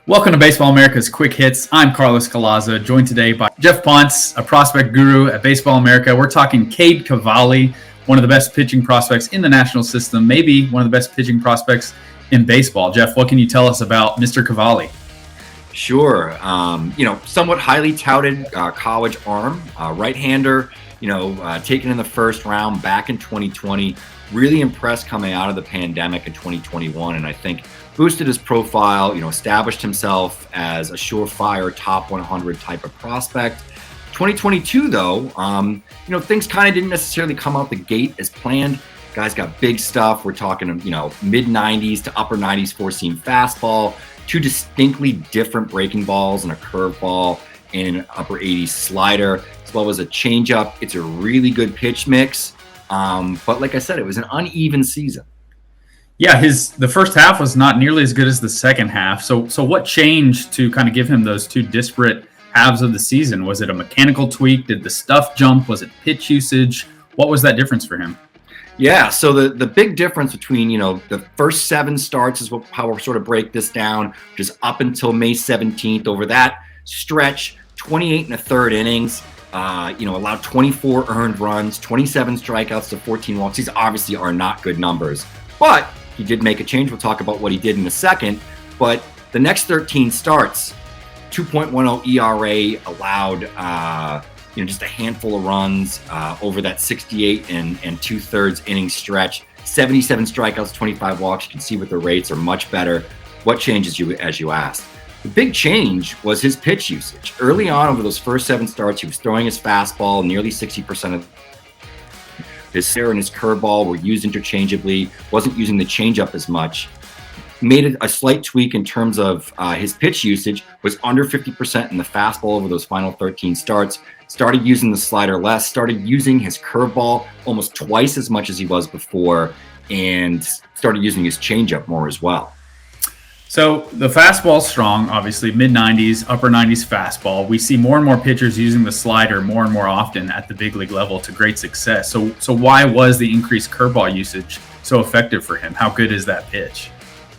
Welcome to Baseball America's Quick Hits. I'm Carlos Colazo, joined today by Geoff Pontes, a prospect guru at Baseball America. We're talking Cade Cavalli, one of the best pitching prospects in the national system, maybe one of the best pitching prospects in baseball. Geoff, what can you tell us about Mr. Cavalli? Sure. Somewhat highly touted college arm, right-hander, taken in the first round back in 2020. Really impressed coming out of the pandemic in 2021. And I think boosted his profile, established himself as a surefire top 100 type of prospect. 2022, though, things kind of didn't necessarily come out the gate as planned. Guy's got big stuff. We're talking, mid 90s to upper 90s four-seam fastball, two distinctly different breaking balls and a curveball and an upper 80s slider, as well as a changeup. It's a really good pitch mix. But like I said, it was an uneven season. Yeah, the first half was not nearly as good as the second half. So what changed to kind of give him those two disparate halves of the season? Was it a mechanical tweak? Did the stuff jump? Was it pitch usage? What was that difference for him? Yeah, so the big difference between, the first 7 starts is how we'll sort of break this down, which is up until May 17th. Over that stretch, 28 and a third innings, allowed 24 earned runs, 27 strikeouts to 14 walks. These obviously are not good numbers, but he did make a change. We'll talk about what he did in a second. But the next 13 starts, 2.10 ERA, allowed just a handful of runs over that 68 and 2/3 inning stretch. 77 strikeouts, 25 walks. You can see what the rates are much better. What changes as you asked? The big change was his pitch usage. Early on over those first 7 starts, he was throwing his fastball nearly 60% of his slider and his curveball were used interchangeably, wasn't using the changeup as much. Made a slight tweak in terms of his pitch usage, was under 50% in the fastball over those final 13 starts, started using the slider less, started using his curveball almost twice as much as he was before, and started using his changeup more as well. So the fastball's strong, obviously mid-90s, upper 90s fastball. We see more and more pitchers using the slider more and more often at the big league level to great success. So why was the increased curveball usage so effective for him? How good is that pitch?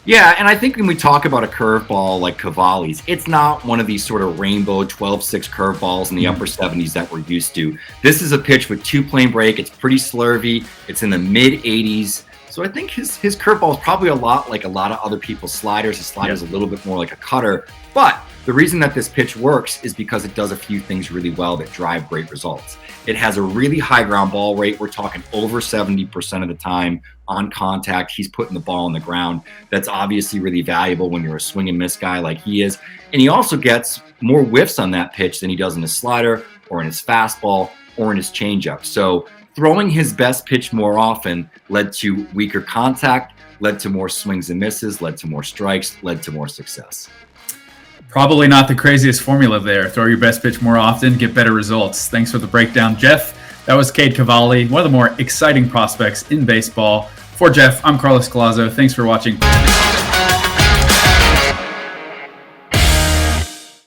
Yeah, and I think when we talk about a curveball like Cavalli's, it's not one of these sort of rainbow 12-6 curveballs in the upper 70s that we're used to. This is a pitch with 2 plane break. It's pretty slurvy. It's in the mid-80s. So I think his curveball is probably a lot like a lot of other people's sliders. His slider is a little bit more like a cutter. But the reason that this pitch works is because it does a few things really well that drive great results. It has a really high ground ball rate. We're talking over 70% of the time on contact, he's putting the ball on the ground. That's obviously really valuable when you're a swing and miss guy like he is. And he also gets more whiffs on that pitch than he does in his slider or in his fastball or in his changeup. So throwing his best pitch more often led to weaker contact, led to more swings and misses, led to more strikes, led to more success. Probably not the craziest formula there. Throw your best pitch more often, get better results. Thanks for the breakdown, Geoff. That was Cade Cavalli, one of the more exciting prospects in baseball. For Geoff, I'm Carlos Colazo. Thanks for watching.